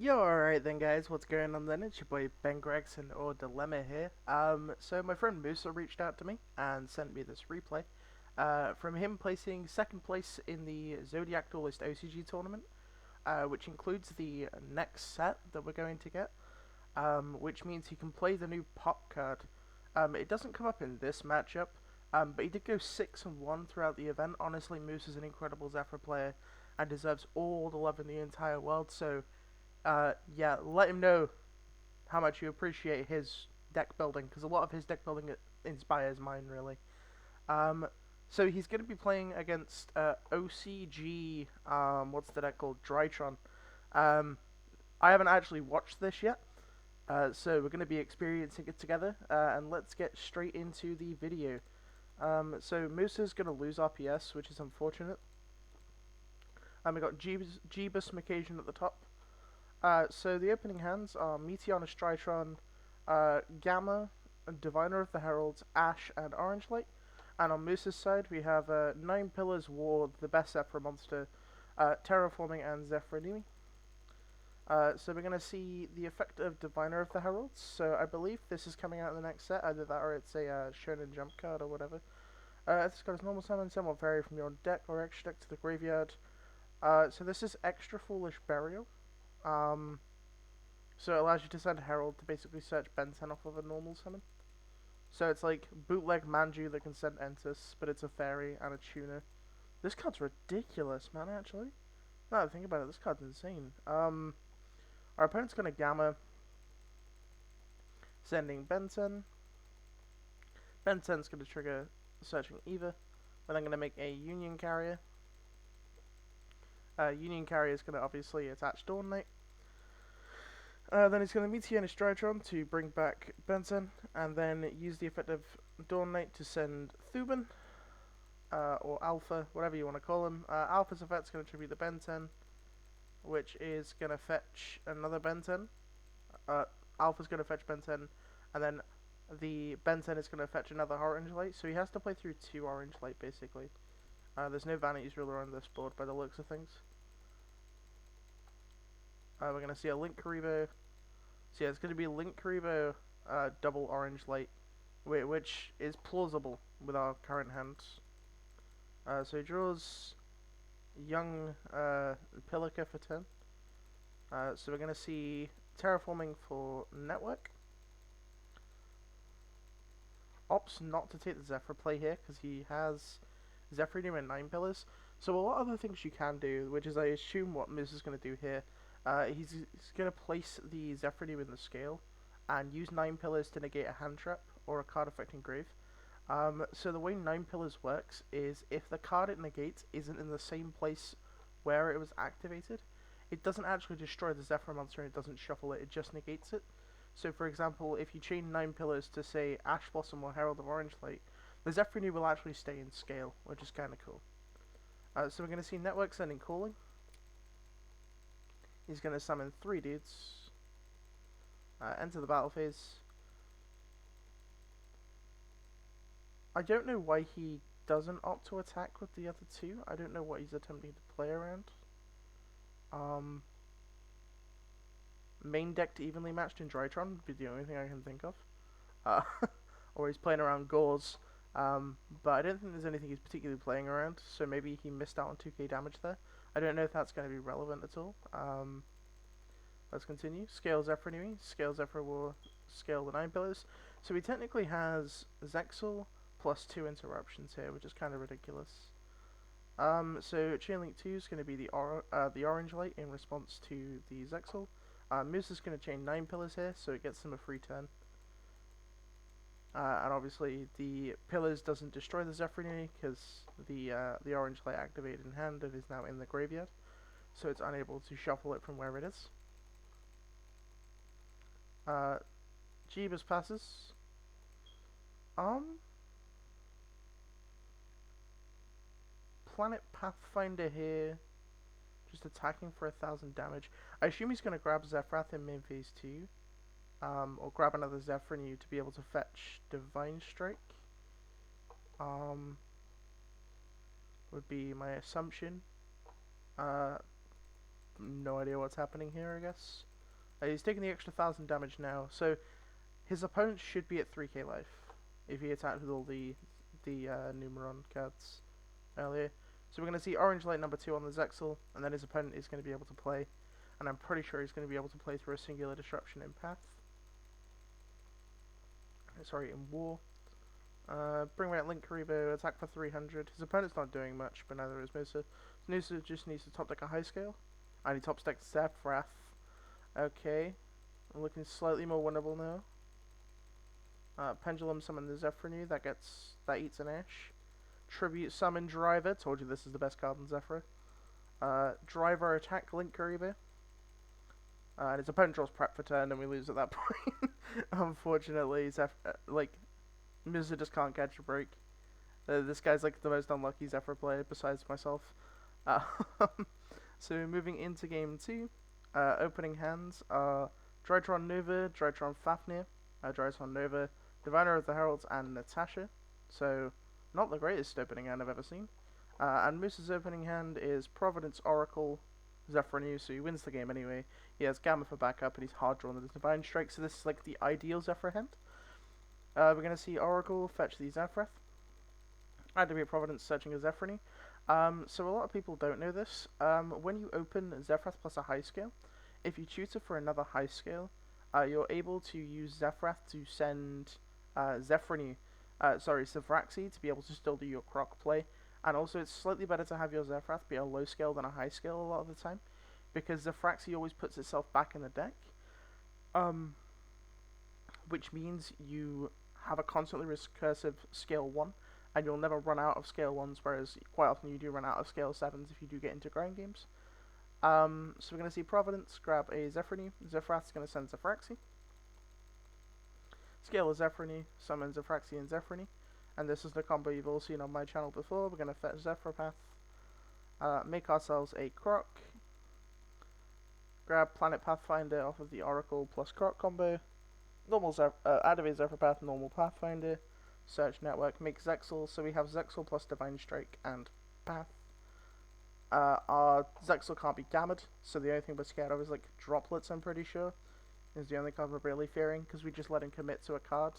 Yo, alright then guys, what's going on then? It's your boy Ben Gregson or Dilemma here. So my friend Musa reached out to me and sent me this replay from him placing second place in the Zodiac Duelist OCG tournament, which includes the next set that we're going to get, which means he can play the new pop card. It doesn't come up in this matchup, but he did go 6-1 throughout the event. Honestly, Musa's an incredible Zefra player and deserves all the love in the entire world, so yeah, let him know how much you appreciate his deck building, because a lot of his deck building inspires mine, really. Um, so he's going to be playing against OCG, what's the deck called? Drytron. Um, I haven't actually watched this yet, so we're going to be experiencing it together, and let's get straight into the video. So Musa's going to lose RPS, which is unfortunate. We got Jeebus Macasian at the top. So the opening hands are Meteor, Strytron, Gamma, Diviner of the Heralds, Ash, and Orange Light. And on Moose's side, we have Nine Pillars Ward, the best Zefra monster, Terraforming, and Zefra. So we're going to see the effect of Diviner of the Heralds. So I believe this is coming out in the next set, either that or it's a Shonen Jump card or whatever. If this card is normal summon, some will vary from your deck or extra deck to the graveyard. So this is Extra Foolish Burial. So it allows you to send Herald to basically search Benton off of a normal summon. So it's like bootleg Manju that can send Entus, but it's a fairy and a tuner. This card's ridiculous, man, actually. Now that I think about it, this card's insane. Our opponent's gonna Gamma, sending Benton. Benton's gonna trigger Searching Eva. Then I'm gonna make a Union Carrier. Union Carrier is gonna obviously attach Dawn Knight. Then he's going to Meteor Drytron to bring back Benson, and then use the effect of Dawn Knight to send Thuban, or Alpha, whatever you want to call him. Alpha's effect's going to tribute the Benton, which is going to fetch another Benton. Alpha's going to fetch Benton, and then the Benton is going to fetch another Orange Light, so he has to play through 2 Orange Light, basically. There's no Vanities Ruler on this board by the looks of things. We're going to see a Link Karibo. So yeah, it's going to be Link Karibo, double Orange Light, which is plausible with our current hands. So he draws young Pilica for 10. So we're going to see Terraforming for Network. Opts not to take the Zefra play here, because he has Zefra and 9 Pillars. So a lot of the things you can do, which is I assume what Miz is going to do here, he's going to place the Zefra in the scale and use 9 Pillars to negate a hand trap or a card affecting grave. So the way 9 Pillars works is if the card it negates isn't in the same place where it was activated, it doesn't actually destroy the Zefra monster and it doesn't shuffle it, it just negates it. So for example, if you chain 9 Pillars to say Ash Blossom or Herald of Orange Light, the Zefra will actually stay in scale, which is kind of cool. So we're going to see Network sending Calling. He's going to summon 3 dudes. Enter the battle phase. I don't know why he doesn't opt to attack with the other 2. I don't know what he's attempting to play around. Main decked evenly matched in Drytron would be the only thing I can think of. Or he's playing around Gauze. But I don't think there's anything he's particularly playing around, so maybe he missed out on 2k damage there. I don't know if that's going to be relevant at all. Let's continue. Scale Zefra anyway. Scale Zefra will scale the 9 Pillars. So he technically has Zexal plus 2 interruptions here, which is kind of ridiculous. So Chain Link 2 is going to be the Orange Light in response to the Zexal. Moose is going to chain 9 Pillars here, so it gets them a free turn. And obviously the Pillars doesn't destroy the Zefra because the Orange Light activated in hand is now in the graveyard, so it's unable to shuffle it from where it is. Jeebus passes. Planet Pathfinder here, just attacking for 1000 damage. I assume he's going to grab Zefrath in main phase 2. Or grab another Zephyr to be able to fetch Divine Strike. Would be my assumption. No idea what's happening here, I guess. He's taking the extra 1,000 damage now, so his opponent should be at 3k life if he attacked with all the Numeron cards earlier. So we're going to see Orange Light number 2 on the Zexal, and then his opponent is going to be able to play, and I'm pretty sure he's going to be able to play through a Singular Disruption in Path. Sorry, in War. Bring back Link Karibo, attack for 300. His opponent's not doing much, but neither is Musa. Musa just needs to top deck a high scale. And he top decks Zefra. Okay. Looking slightly more winnable now. Pendulum summon the Zefra, that eats an Ash. Tribute summon Driver, told you this is the best card in Zefra. Driver attack Link Karibo. And his opponent draws prep for turn and we lose at that point. Unfortunately, Musa just can't catch a break. This guy's like the most unlucky Zefra player besides myself. So moving into game 2, opening hands are Drytron Nova, Drytron Fafnir, Drytron Nova, Diviner of the Heralds, and Natasha. So not the greatest opening hand I've ever seen. And Moose's opening hand is Providence Oracle, Zefra, so he wins the game anyway. He has Gamma for backup and he's hard drawn with his Divine Strike, so this is like the ideal Zefra hand. We're going to see Oracle fetch the Zefrath. Activate Providence searching a Zefra. So a lot of people don't know this. When you open Zefrath plus a high scale, if you tutor for another high scale, you're able to use Zefrath to send Zefraxi to be able to still do your Croc play. And also it's slightly better to have your Zefrath be a low scale than a high scale a lot of the time, because Zefraxi always puts itself back in the deck. Which means you have a constantly recursive scale 1, and you'll never run out of scale 1s, whereas quite often you do run out of scale 7s if you do get into grind games. So we're going to see Providence grab a Zefra. Zefrath's going to send Zefraxi. Scale a Zefra, summon Zefraxi and Zefra. And this is the combo you've all seen on my channel before. We're going to fetch Zefra Path. Make ourselves a Croc. Grab Planet Pathfinder off of the Oracle plus Croc combo. Activate Zefra Path, normal Pathfinder. Search network, make Zexal, so we have Zexal plus Divine Strike and Path. Our Zexal can't be gammed, so the only thing we're scared of is like droplets, I'm pretty sure. Is the only card we're really fearing, because we just let him commit to a card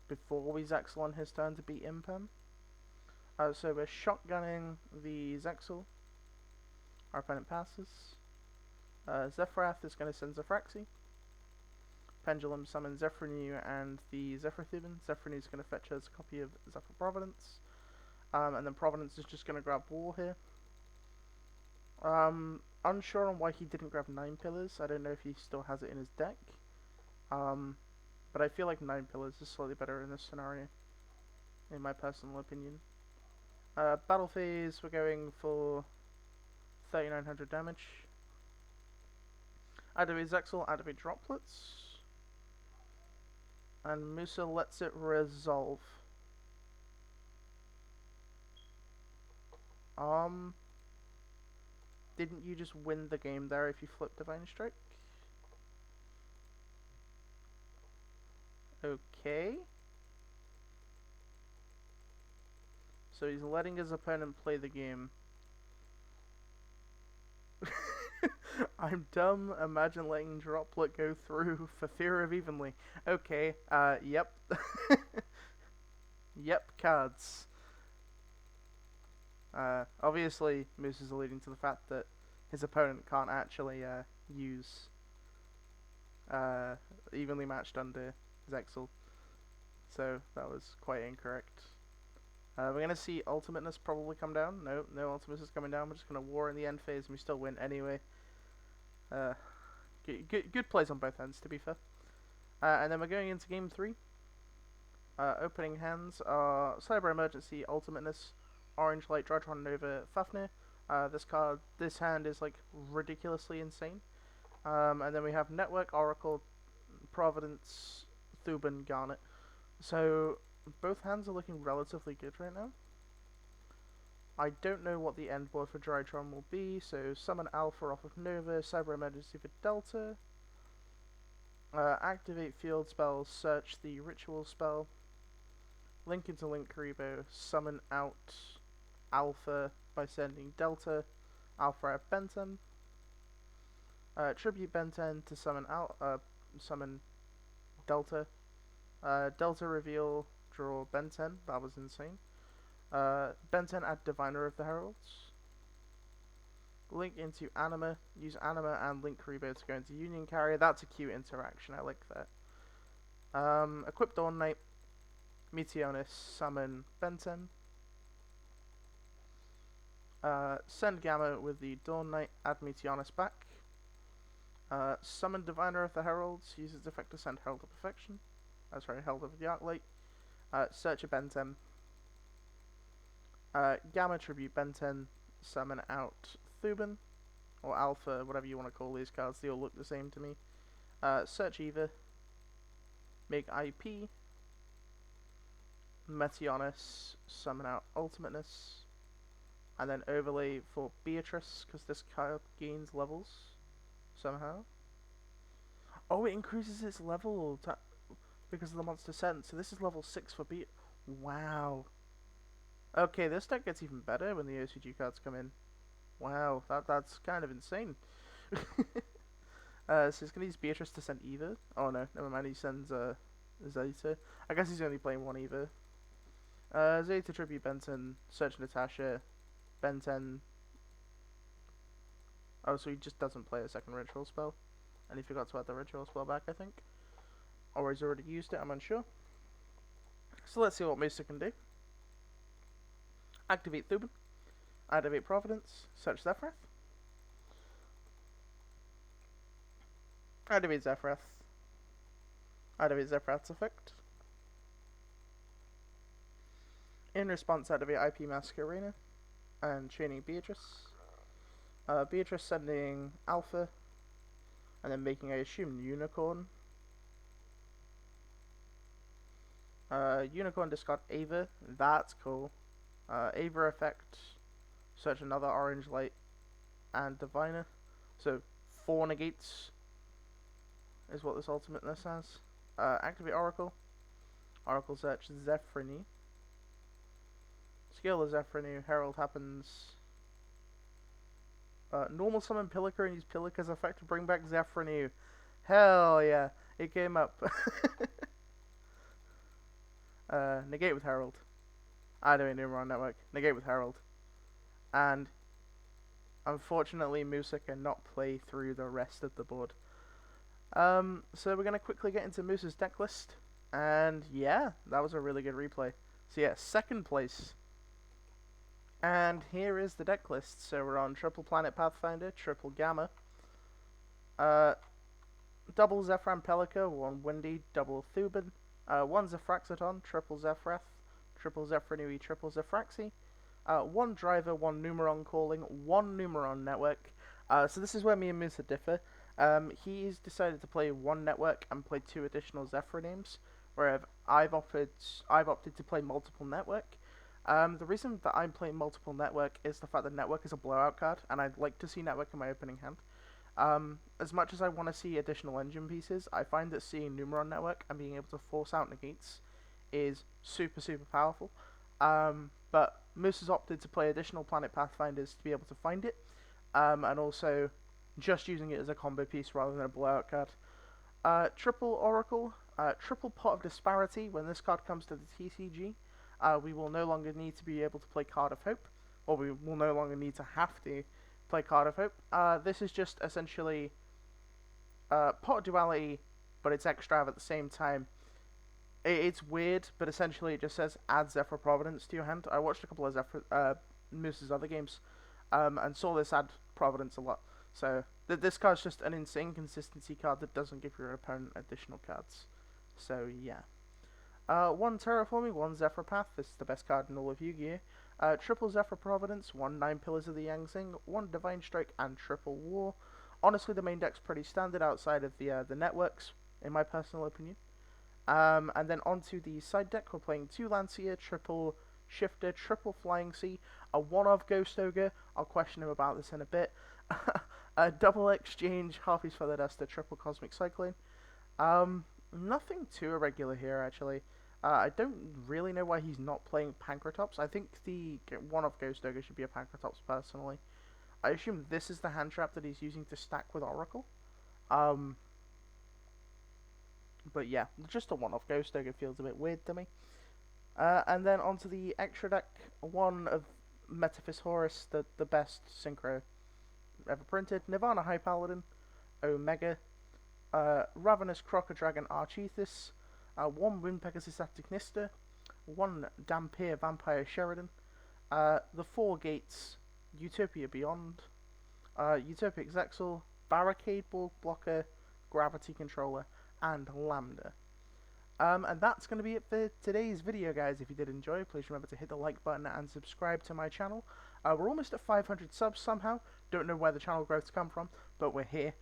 before we Zexal on his turn to beat Impem. So we're shotgunning the Zexal. Our opponent passes. Zefrath is going to send Zefraxi. Pendulum summon Zefra and the Zefrathibin. Zefra is going to fetch us a copy of Zefra Providence. And then Providence is just going to grab War here. Unsure on why he didn't grab 9 Pillars. I don't know if he still has it in his deck. But I feel like 9 Pillars is slightly better in this scenario, in my personal opinion. Battle phase, we're going for 3,900 damage. Activate Zexal, activate Droplets. And Musa lets it resolve. Didn't you just win the game there if you flip Divine Strike? Okay. So he's letting his opponent play the game. I'm dumb. Imagine letting Droplet go through for fear of evenly. Okay, yep. Yep, cards. Obviously, Moose is alluding to the fact that his opponent can't actually use evenly matched under Zexal. So that was quite incorrect. We're going to see Ultimateness probably come down. No Ultimateness is coming down. We're just going to War in the end phase and we still win anyway. Good plays on both ends, to be fair. And then we're going into game 3. Opening hands are Cyber Emergency, Ultimateness, Orange Light, Drytron Nova, Fafnir. This hand is like ridiculously insane. And then we have Network, Oracle, Providence, Thuban, Garnet. So both hands are looking relatively good right now. I don't know what the end board for Drytron will be, so summon Alpha off of Nova, Cyber Emergency for Delta. Activate field spells, search the ritual spell. Link into Link Karibo, summon out Alpha by sending Delta, Alpha at Bentham. Tribute Ben 10 to summon Delta. Delta reveal, draw Ben 10. That was insane. Ben 10 add Diviner of the Heralds. Link into Anima. Use Anima and Link Rebo to go into Union Carrier. That's a cute interaction. I like that. Equip Dawn Knight. Meteonis. Summon Ben 10. Send Gamma with the Dawn Knight. Add Meteonis back. Summon Diviner of the Heralds. Use its effect to send Herald of Perfection. Sorry, Herald of the Arclight. Search a Ben 10. Gamma Tribute Ben 10. Summon out Thuban. Or Alpha, whatever you want to call these cards. They all look the same to me. Search Eva. Make IP. Meteonis. Summon out Ultimateness. And then overlay for Beatrice, because this card gains levels. Somehow. Oh, it increases its level because of the monster sense. So this is level 6 for Beat. Wow. Okay, this deck gets even better when the OCG cards come in. Wow, that's kind of insane. So he's going to use Beatrice to send Eva. Oh no, never mind, he sends Zeta. I guess he's only playing one Eva. Zeta Tribute Benton, Search Natasha, Ben 10. Oh, so he just doesn't play a second ritual spell. And he forgot to add the ritual spell back, I think. Or he's already used it, I'm unsure. So let's see what Musa can do. Activate Thuban. Activate Providence. Search Zefra. Activate Zefra. Activate Zefra's effect. In response, activate IP Mask Arena. And chaining Beatrice. Beatrice sending Alpha. And then making, I assume, Unicorn. Unicorn discard Ava. That's cool. Ava effect. Search another orange light. And Diviner. So 4 negates is what this ultimateness has. Activate Oracle. Oracle search Zephrany. Skill of Zephrany. Herald happens. Normal summon Pilica and use Pilica's effect to bring back Zephrany. Hell yeah. It came up. Negate with Herald. I don't even run network. Negate with Herald. And unfortunately Musa cannot play through the rest of the board. So we're going to quickly get into Musa's deck list. And yeah, that was a really good replay. So yeah, second place. And here is the deck list. So we're on Triple Planet Pathfinder, Triple Gamma, Double Zefran Pelica, 1 Windy, Double Thuban, 1 Zefraxaton, Triple Zefrath, Triple Zefranui, Triple Zefraxi, 1 Driver, 1 Numeron Calling, 1 Numeron Network. So this is where me and Musa differ. He's decided to play 1 network and play 2 additional Zefra names, whereas I've opted to play multiple network. The reason that I'm playing multiple network is the fact that network is a blowout card, and I'd like to see network in my opening hand. As much as I want to see additional engine pieces, I find that seeing Numeron network and being able to force out negates is super powerful. But Moose has opted to play additional Planet Pathfinders to be able to find it, and also just using it as a combo piece rather than a blowout card. Triple Oracle, triple Pot of Disparity. When this card comes to the TCG, we will no longer need to be able to play Card of Hope, or we will no longer need to have to play Card of Hope. This is just essentially Pot of Duality, but it's extra at the same time. It's weird, but essentially it just says add Zefra Providence to your hand. I watched a couple of Moose's other games, and saw this add Providence a lot. So this card's just an insane consistency card that doesn't give your opponent additional cards. So yeah. 1 Terraforming, 1 Zefra Path. This is the best card in all of Yu-Gi-Oh! Triple Zefra Providence, 1 9 Pillars of the Yangzing, 1 Divine Strike, and Triple War. Honestly, the main deck's pretty standard outside of the networks, in my personal opinion. And then onto the side deck, we're playing 2 Lancia, Triple Shifter, Triple Flying Sea, a 1-of Ghost Ogre. I'll question him about this in a bit. A Double Exchange, Harpy's Feather Duster, Triple Cosmic Cyclone. Nothing too irregular here, actually. I don't really know why he's not playing Pancratops. I think the 1-of Ghost Ogre should be a Pancratops, personally. I assume this is the hand trap that he's using to stack with Oracle. Um, but yeah, just a one-off Ghost Ogre feels a bit weird to me. And then onto the extra deck, one of Metaphys Horus, the best synchro ever printed. Nirvana High Paladin, Omega, Ravenous Crocodragon Archethys, one Wind Pegasus Actignista, one Dampier Vampire Sheridan, the 4 Gates, Utopia Beyond, Utopic Zexal, Barricade Ball Blocker, Gravity Controller, and Lambda. And that's going to be it for today's video, guys. If you did enjoy, please remember to hit the like button and subscribe to my channel. We're almost at 500 subs somehow. Don't know where the channel growth's come from, but we're here.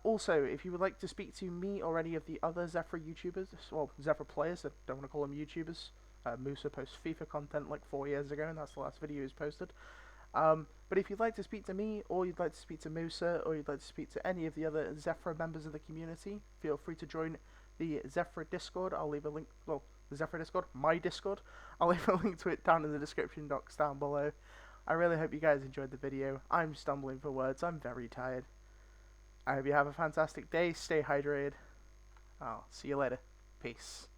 Also, if you would like to speak to me or any of the other Zefra YouTubers, well, Zefra players, I don't want to call them YouTubers. Musa posts FIFA content like 4 years ago, and that's the last video he's posted. But if you'd like to speak to me, or you'd like to speak to Musa, or you'd like to speak to any of the other Zefra members of the community, feel free to join the Zefra Discord. I'll leave a link, well, the Zefra Discord, my Discord. I'll leave a link to it down in the description box down below. I really hope you guys enjoyed the video. I'm stumbling for words, I'm very tired. I hope you have a fantastic day, stay hydrated. I'll see you later. Peace.